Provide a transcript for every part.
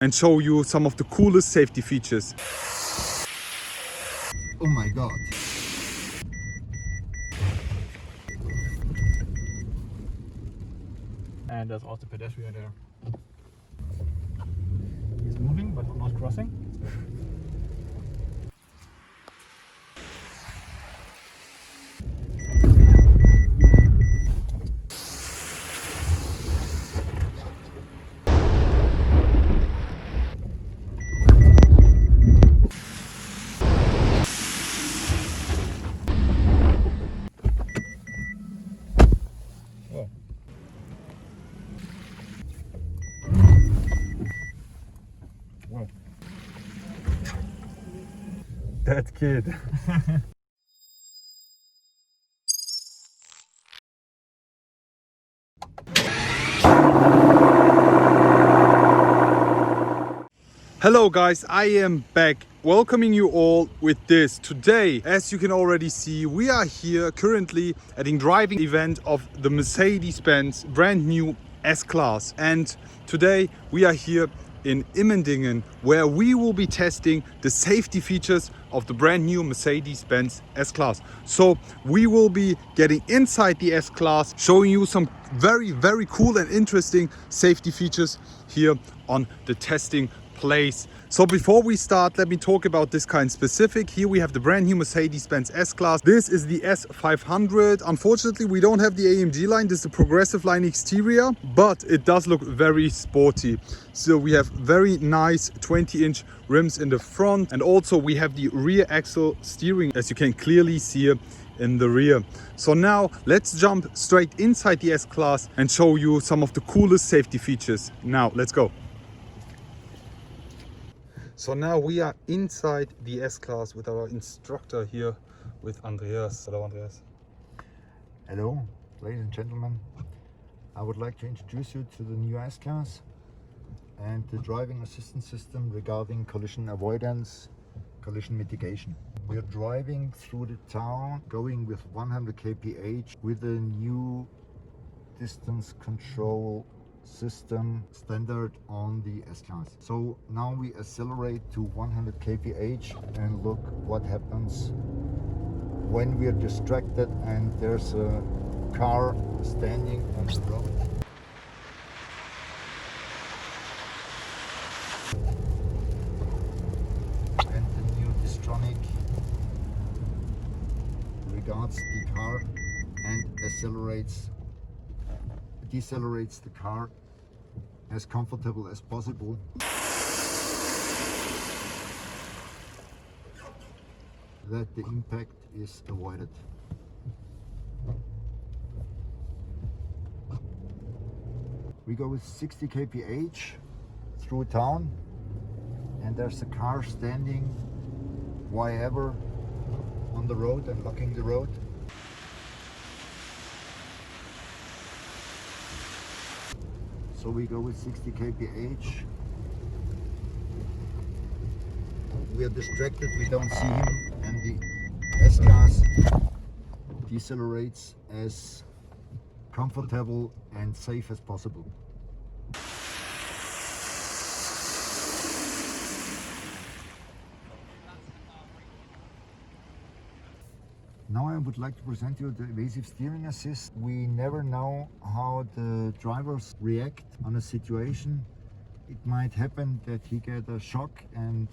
and show you some of the coolest safety features. Oh my god. And there's also pedestrian there. He's moving but not crossing. That kid. Hello guys, I am back welcoming you all with this. Today, as you can already see, we are here currently at a driving event of the Mercedes Benz brand new S-Class, and today we are here in Immendingen, where we will be testing the safety features of the brand new Mercedes Benz S-Class. So we will be getting inside the S-Class, showing you some very cool and interesting safety features here on the testing place. So before we start, let me talk about this kind specific. Here we have the brand new Mercedes Benz S-Class. This is the S500. Unfortunately, we don't have the AMG line. This is the progressive line exterior, but it does look very sporty. So we have very nice 20-inch rims in the front, and also we have the rear axle steering, as you can clearly see here in the rear. So now let's jump straight inside the S-Class and show you some of the coolest safety features. Now let's go. So now we are inside the S-Class with our instructor here, with Andreas. Hello Andreas. Hello, ladies and gentlemen. I would like to introduce you to the new S-Class and the driving assistance system regarding collision avoidance, collision mitigation. We are driving through the town, going with 100 kph with a new distance control system standard on the S-Class. So now we accelerate to 100 kph and look what happens when we are distracted and there's a car standing on the road. And the new Distronic regards the car and decelerates the car as comfortable as possible. That the impact is avoided. We go with 60 kph through town, and there's a car standing wherever on the road and blocking the road. So we go with 60 kph. We are distracted, we don't see him, and the S-Class decelerates as comfortable and safe as possible. Now I would like to present you the Evasive steering assist. We never know how the drivers react on a situation. It might happen that he get a shock and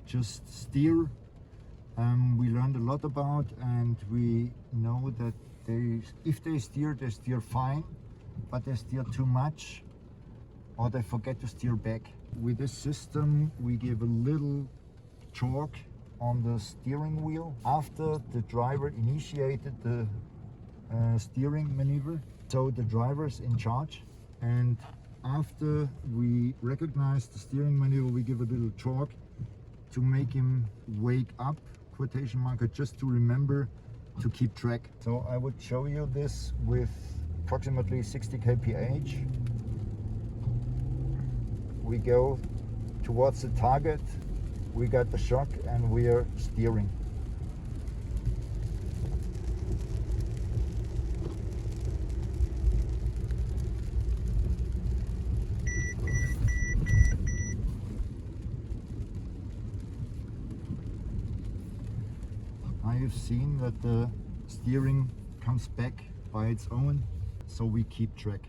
just steer. We learned a lot about, and we know that if they steer fine, but they steer too much or they forget to steer back. With this system we give a little torque on the steering wheel after the driver initiated the steering maneuver. So the driver's in charge, and after we recognize the steering maneuver, we give a little torque to make him wake up, quotation marker, just to remember to keep track. So I would show you this with approximately 60 kph. We go towards the target, we got the shock, and we are steering. you've seen that the steering comes back by its own, so we keep track.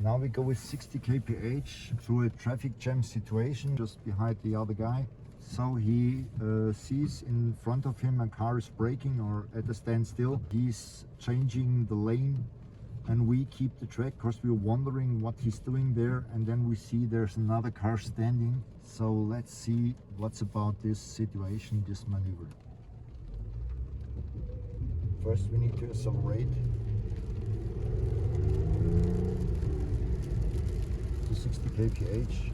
Now we go with 60 kph through a traffic jam situation just behind the other guy. So he sees in front of him a car is braking or at a standstill. He's changing the lane and we keep the track because we're wondering what he's doing there, and then we see there's another car standing. So let's see what's about this situation, this maneuver. First we need to accelerate to 60 kph.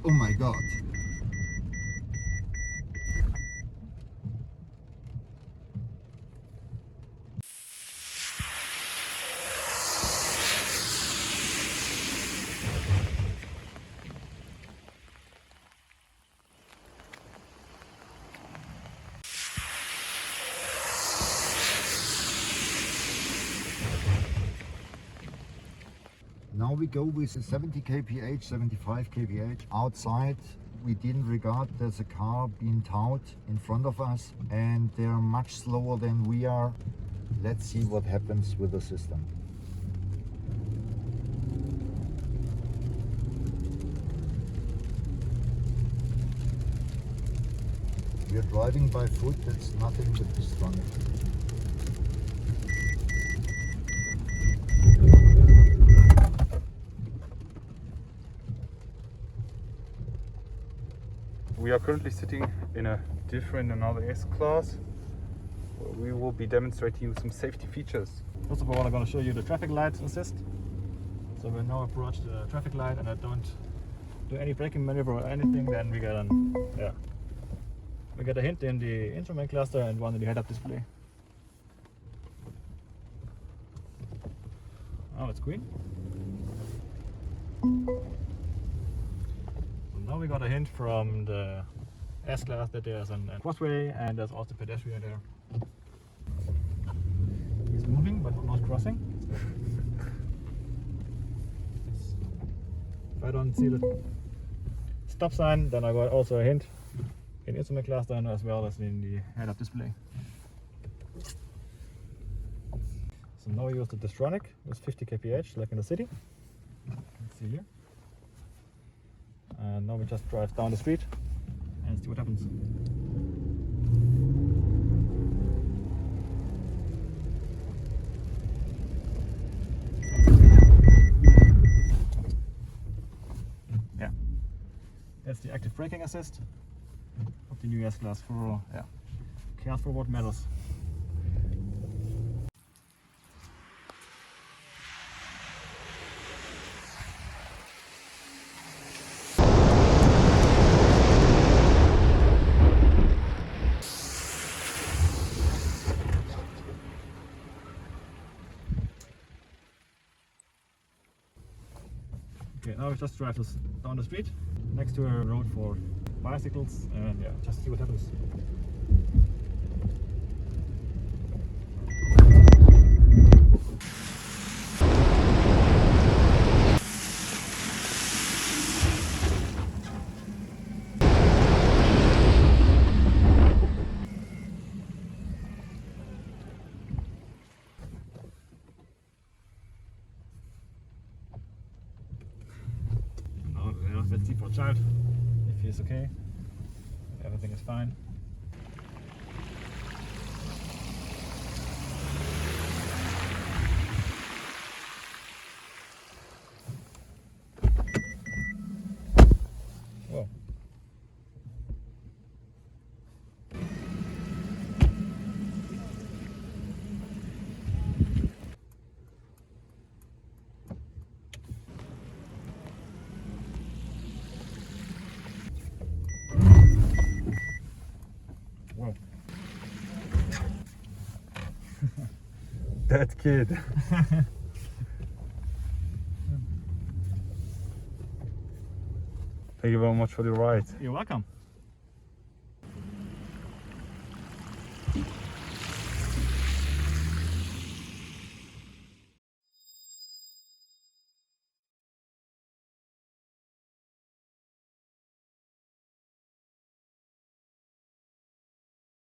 Oh my god. Now we go with 70 kph, 75 kph. Outside we didn't regard there's a car being towed in front of us and they are much slower than we are. Let's see what happens with the system. We are driving by foot, that's nothing but distracting. We are currently sitting in a another S-Class. We will be demonstrating you some safety features. First of all, I'm going to show you the traffic light assist. So when I approach the traffic light and I don't do any braking maneuver or anything, then we get a hint in the instrument cluster and one in the head-up display. Oh, it's green. Now we got a hint from the S-Class that there's a crossway and there's also pedestrian there. He's moving but not crossing. If I don't see the stop sign, then I got also a hint in instrument cluster and as well as in the head-up display. So now we use the Distronic with 50 kph like in the city. Let's see here. And now we just drive down the street and see what happens. Yeah, that's the active braking assist of the new S-Class for cares for what matters. Okay, now we just drive this down the street next to a road for bicycles and just see what happens. Let's see for a child if he's okay, if everything is fine. Whoa. Whoa. That kid. Thank you very much for the ride. You're welcome.